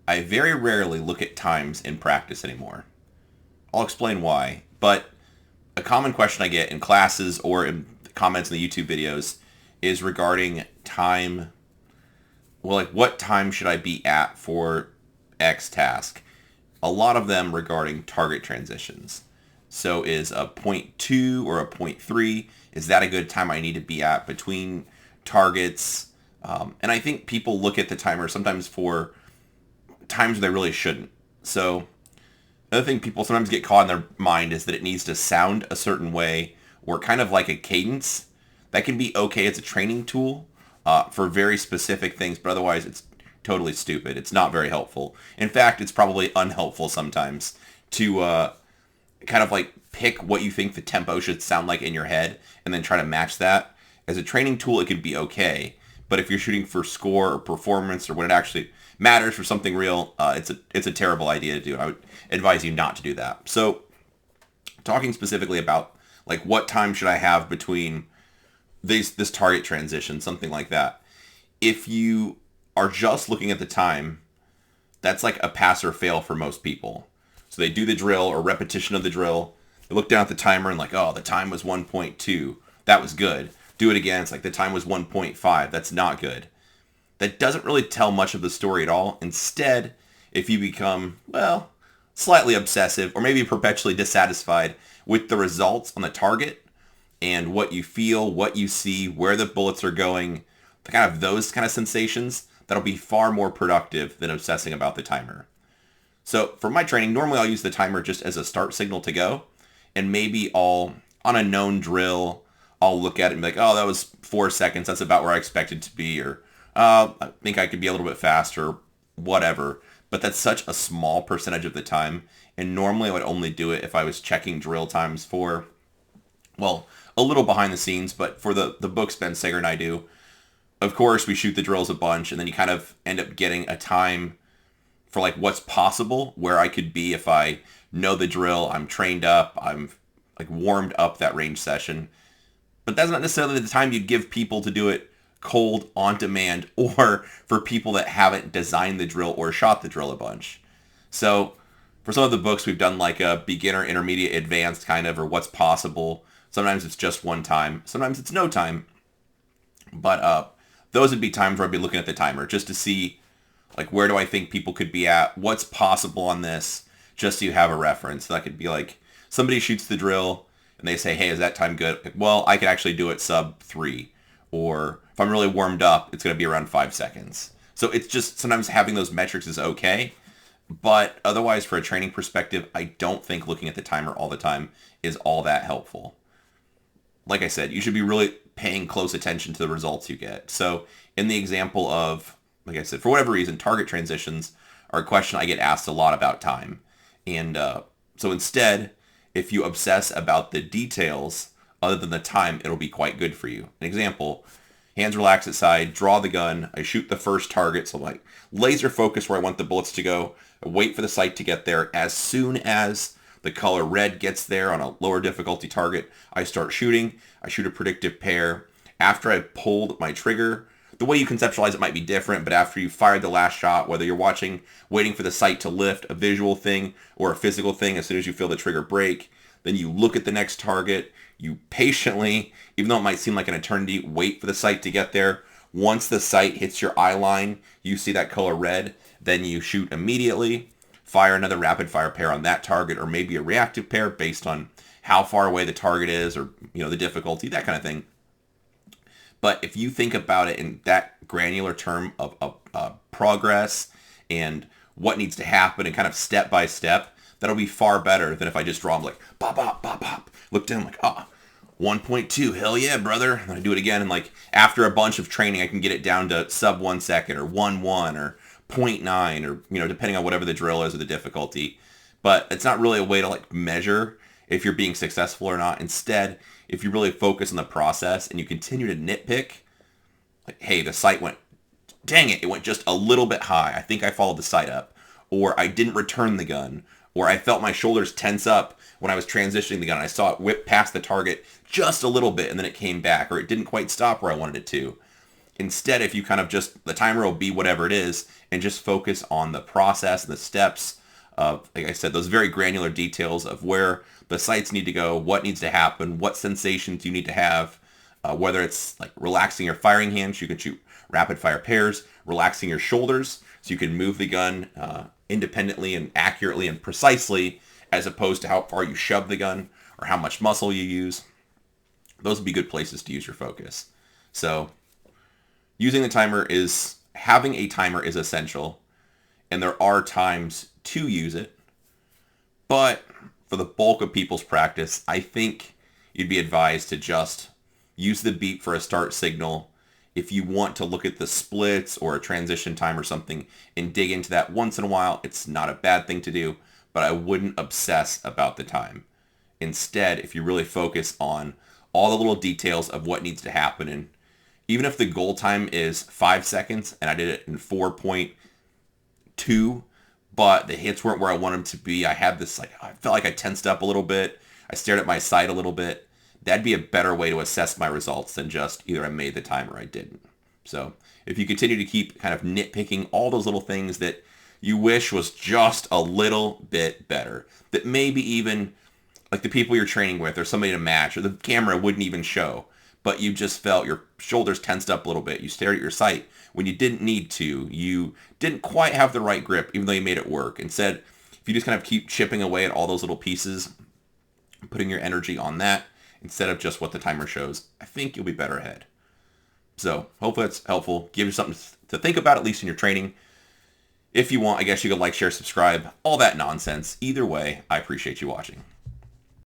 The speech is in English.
I very rarely look at times in practice anymore. I'll explain why, but a common question I get in classes or in comments in the YouTube videos is regarding time. Well, like what time should I be at for X task? A lot of them regarding target transitions. So is a point 2 or a point 3, is that a good time I need to be at between targets? And I think people look at the timer sometimes for times they really shouldn't. So another thing people sometimes get caught in their mind is that it needs to sound a certain way or kind of like a cadence. That can be okay as a training tool for very specific things, but otherwise it's totally stupid. It's not very helpful. In fact, it's probably unhelpful sometimes to kind of like pick what you think the tempo should sound like in your head and then try to match that. As a training tool, it could be okay, but if you're shooting for score or performance or when it actually matters for something real, it's a terrible idea to do. I would advise you not to do that. So, talking specifically about like what time should I have between this target transition, something like that. If you are just looking at the time, that's like a pass or fail for most people. So they do the drill or repetition of the drill. They look down at the timer and like, oh, the time was 1.2. That was good. Do it again. It's like the time was 1.5. That's not good. That doesn't really tell much of the story at all. Instead, if you become, well, slightly obsessive or maybe perpetually dissatisfied with the results on the target and what you feel, what you see, where the bullets are going, the kind of those kind of sensations, that'll be far more productive than obsessing about the timer. So for my training, normally I'll use the timer just as a start signal to go, and maybe I'll, on a known drill, I'll look at it and be like, oh, that was 4 seconds, that's about where I expected to be, or I think I could be a little bit faster, whatever. But that's such a small percentage of the time, and normally I would only do it if I was checking drill times for, well, a little behind the scenes, but for the books Ben Sager and I do, of course, we shoot the drills a bunch, and then you kind of end up getting a time for like what's possible, where I could be if I know the drill, I'm trained up, I'm like warmed up that range session. But that's not necessarily the time you'd give people to do it cold on demand or for people that haven't designed the drill or shot the drill a bunch. So for some of the books, we've done like a beginner, intermediate, advanced kind of, or what's possible. Sometimes it's just one time. Sometimes it's no time. But those would be times where I'd be looking at the timer just to see, like, where do I think people could be at? What's possible on this? Just so you have a reference. So that could be like, somebody shoots the drill and they say, hey, is that time good? Like, well, I could actually do it sub 3. Or if I'm really warmed up, it's going to be around 5 seconds. So it's just sometimes having those metrics is okay. But otherwise, for a training perspective, I don't think looking at the timer all the time is all that helpful. Like I said, you should be really paying close attention to the results you get. So in the example of, like I said, for whatever reason, target transitions are a question I get asked a lot about time. And so instead, if you obsess about the details other than the time, it'll be quite good for you. An example, hands relaxed at side, draw the gun, I shoot the first target, so like laser focus where I want the bullets to go, I wait for the sight to get there. As soon as the color red gets there on a lower difficulty target, I start shooting. I shoot a predictive pair. After I pulled my trigger, the way you conceptualize it might be different, but after you fired the last shot, whether you're watching, waiting for the sight to lift, a visual thing or a physical thing, as soon as you feel the trigger break, then you look at the next target, you patiently, even though it might seem like an eternity, wait for the sight to get there. Once the sight hits your eye line, you see that color red, then you shoot immediately, fire another rapid fire pair on that target, or maybe a reactive pair based on how far away the target is, or the difficulty, that kind of thing. But if you think about it in that granular term of progress and what needs to happen and kind of step by step, that'll be far better than if I just draw them like pop, pop, pop, pop. Look down like, 1.2, hell yeah, brother. And I do it again, and like after a bunch of training, I can get it down to sub 1 second or 1.1 or 0.9 or depending on whatever the drill is or the difficulty. But it's not really a way to like measure if you're being successful or not. Instead, if you really focus on the process and you continue to nitpick, like, hey, the sight went, dang it, it went just a little bit high. I think I followed the sight up. Or I didn't return the gun. Or I felt my shoulders tense up when I was transitioning the gun. I saw it whip past the target just a little bit and then it came back. Or it didn't quite stop where I wanted it to. Instead, if you kind of just, the timer will be whatever it is, and just focus on the process and the steps of, like I said, those very granular details of where the sights need to go, what needs to happen, what sensations you need to have, whether it's like relaxing your firing hand so you can shoot rapid fire pairs, relaxing your shoulders so you can move the gun independently and accurately and precisely, as opposed to how far you shove the gun or how much muscle you use. Those would be good places to use your focus. So having a timer is essential, and there are times to use it, but for the bulk of people's practice, I think you'd be advised to just use the beep for a start signal. If you want to look at the splits or a transition time or something and dig into that once in a while, it's not a bad thing to do, but I wouldn't obsess about the time. Instead, if you really focus on all the little details of what needs to happen, and even if the goal time is 5 seconds and I did it in 4.2, but the hits weren't where I wanted them to be, I had this, like, I felt like I tensed up a little bit, I stared at my sight a little bit, that'd be a better way to assess my results than just either I made the time or I didn't. So if you continue to keep kind of nitpicking all those little things that you wish was just a little bit better, that maybe even like the people you're training with or somebody to match or the camera wouldn't even show, but you just felt your shoulders tensed up a little bit, you stared at your sight when you didn't need to, you didn't quite have the right grip even though you made it work. Instead, if you just kind of keep chipping away at all those little pieces, putting your energy on that instead of just what the timer shows, I think you'll be better ahead. So hopefully that's helpful. Give you something to think about, at least in your training. If you want, I guess you could like, share, subscribe, all that nonsense. Either way, I appreciate you watching.